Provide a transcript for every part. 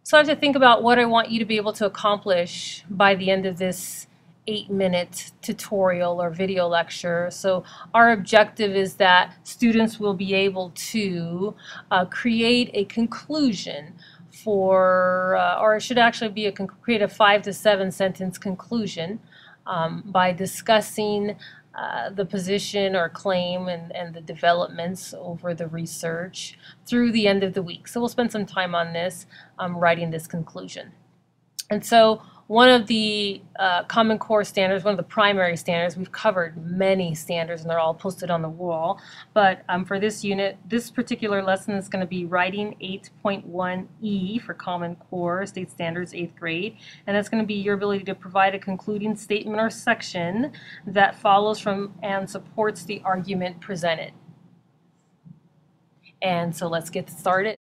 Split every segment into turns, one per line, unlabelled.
So I have to think about what I want you to be able to accomplish by the end of this 8-minute tutorial or video lecture. So our objective is that students will be able to create a conclusion for, or it should actually be create a 5 to 7 sentence conclusion by discussing the position or claim and the developments over the research through the end of the week. So we'll spend some time on this, writing this conclusion. And so one of the Common Core standards, one of the primary standards, we've covered many standards and they're all posted on the wall, but for this unit, this particular lesson is going to be writing 8.1E for Common Core State Standards 8th grade, and that's going to be your ability to provide a concluding statement or section that follows from and supports the argument presented. And so let's get started.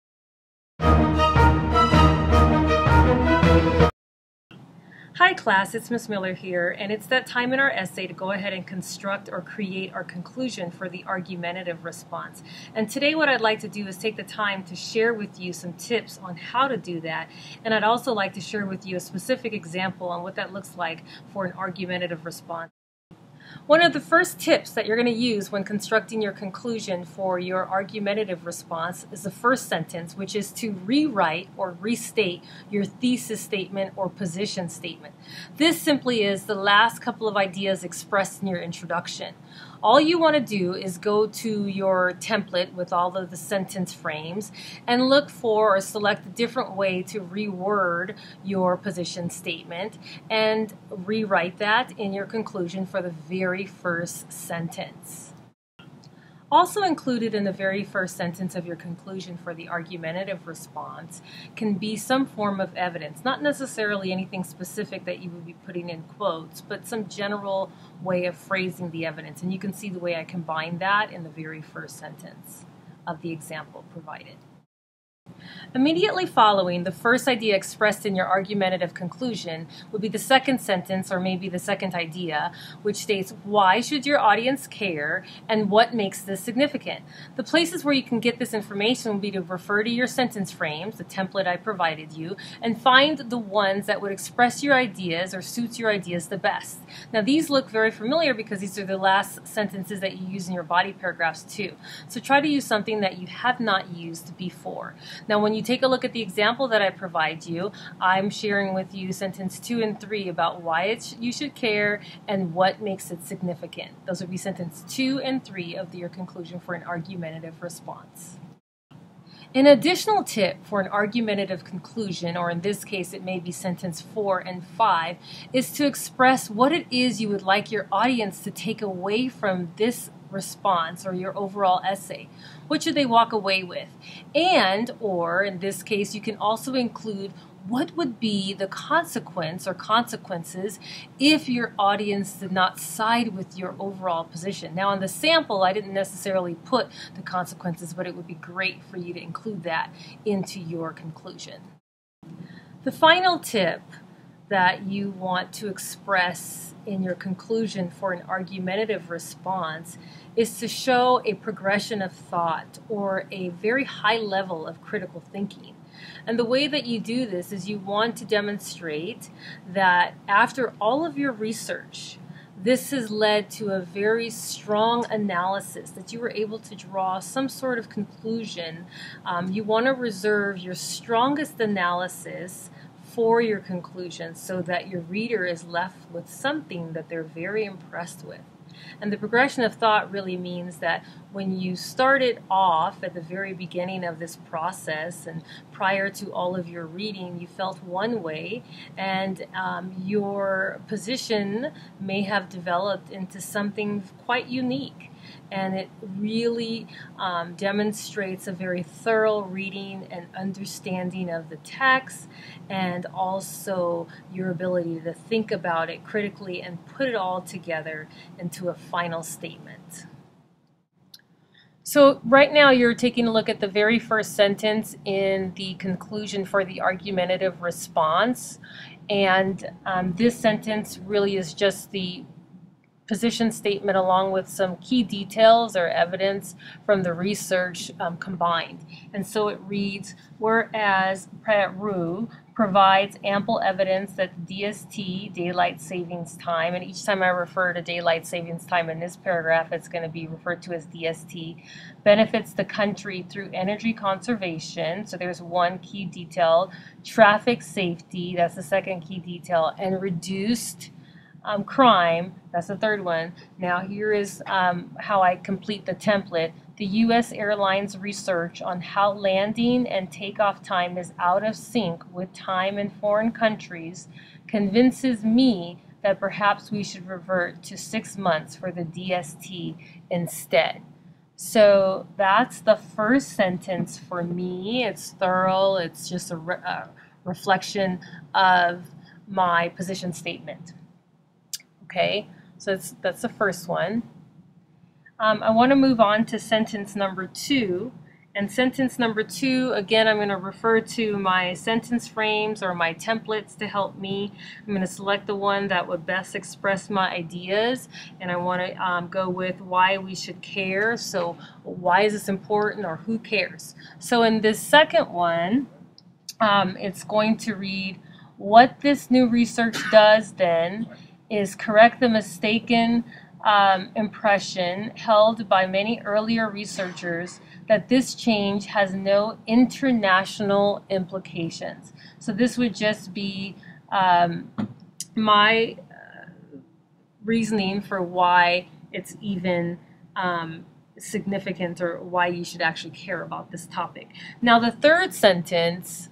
Hi class, it's Miss Miller here, and it's that time in our essay to go ahead and construct or create our conclusion for the argumentative response. And today what I'd like to do is take the time to share with you some tips on how to do that, and I'd also like to share with you a specific example on what that looks like for an argumentative response. One of the first tips that you're going to use when constructing your conclusion for your argumentative response is the first sentence, which is to rewrite or restate your thesis statement or position statement. This simply is the last couple of ideas expressed in your introduction. All you want to do is go to your template with all of the sentence frames and look for or select a different way to reword your position statement and rewrite that in your conclusion for the very first sentence. Also included in the very first sentence of your conclusion for the argumentative response can be some form of evidence, not necessarily anything specific that you would be putting in quotes, but some general way of phrasing the evidence. And you can see the way I combine that in the very first sentence of the example provided. Immediately following the first idea expressed in your argumentative conclusion would be the second sentence, or maybe the second idea, which states, why should your audience care and what makes this significant? The places where you can get this information will be to refer to your sentence frames, the template I provided you, and find the ones that would express your ideas or suits your ideas the best. Now these look very familiar because these are the last sentences that you use in your body paragraphs too. So try to use something that you have not used before. Now when you take a look at the example that I provide you, I'm sharing with you sentence 2 and 3 about why you should care and what makes it significant. Those would be sentence 2 and 3 of your conclusion for an argumentative response. An additional tip for an argumentative conclusion, or in this case it may be sentence 4 and 5, is to express what it is you would like your audience to take away from this response or your overall essay. What should they walk away with? And, or in this case, you can also include what would be the consequence or consequences if your audience did not side with your overall position. Now in the sample, I didn't necessarily put the consequences, but it would be great for you to include that into your conclusion. The final tip that you want to express in your conclusion for an argumentative response is to show a progression of thought or a very high level of critical thinking. And the way that you do this is you want to demonstrate that after all of your research, this has led to a very strong analysis, that you were able to draw some sort of conclusion. You want to reserve your strongest analysis for your conclusion so that your reader is left with something that they're very impressed with. And the progression of thought really means that when you started off at the very beginning of this process and prior to all of your reading, you felt one way, and your position may have developed into something quite unique. And it really demonstrates a very thorough reading and understanding of the text, and also your ability to think about it critically and put it all together into a final statement. So right now you're taking a look at the very first sentence in the conclusion for the argumentative response, and this sentence really is just the position statement along with some key details or evidence from the research combined. And so it reads, whereas Peru provides ample evidence that the DST, daylight savings time, and each time I refer to daylight savings time in this paragraph, it's going to be referred to as DST, benefits the country through energy conservation. So there's one key detail. Traffic safety, that's the second key detail, and reduced crime, that's the third one. Now here is how I complete the template. The U.S. airlines research on how landing and takeoff time is out of sync with time in foreign countries convinces me that perhaps we should revert to 6 months for the DST instead. So that's the first sentence for me. It's thorough. It's just a reflection of my position statement. Okay, so that's the first one. I want to move on to sentence number 2. And sentence number 2, again, I'm going to refer to my sentence frames or my templates to help me. I'm going to select the one that would best express my ideas, and I want to go with why we should care. So why is this important, or who cares? So in this second one, it's going to read, what this new research does then is correct the mistaken impression held by many earlier researchers that this change has no international implications. So this would just be my reasoning for why it's even significant, or why you should actually care about this topic. Now the third sentence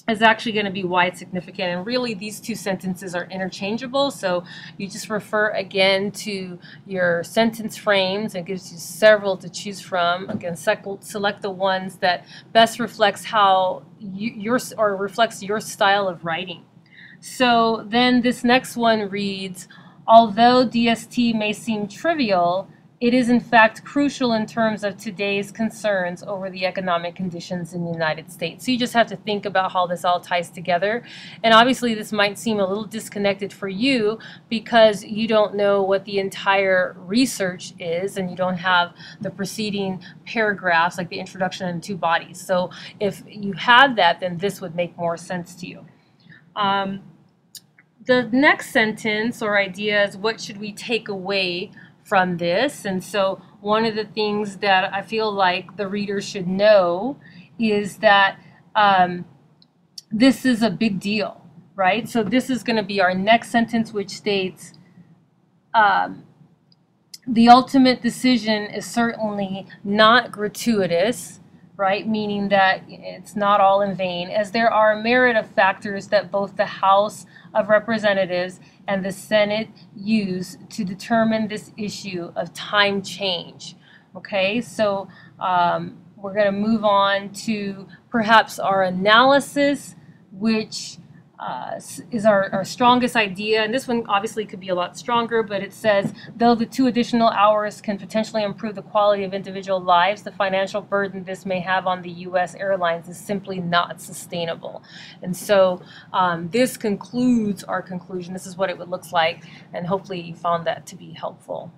is actually going to be why it's significant, and really these two sentences are interchangeable, so you just refer again to your sentence frames. It gives you several to choose from. Again, select the ones that best reflects how reflects your style of writing. So then this next one reads, although DST may seem trivial, it is in fact crucial in terms of today's concerns over the economic conditions in the United States. So you just have to think about how this all ties together. And obviously this might seem a little disconnected for you because you don't know what the entire research is, and you don't have the preceding paragraphs like the introduction and 2 bodies. So if you had that, then this would make more sense to you. The next sentence or idea is, what should we take away from this? And so one of the things that I feel like the reader should know is that this is a big deal, right? So this is going to be our next sentence, which states, the ultimate decision is certainly not gratuitous, right? Meaning that it's not all in vain, as there are a myriad of factors that both the House of Representatives and the Senate use to determine this issue of time change. Okay, so we're going to move on to perhaps our analysis, which is our strongest idea. And this one obviously could be a lot stronger, but it says, though the 2 additional hours can potentially improve the quality of individual lives, the financial burden this may have on the U.S. airlines is simply not sustainable. And so this concludes our conclusion. This is what it would look like, and hopefully you found that to be helpful.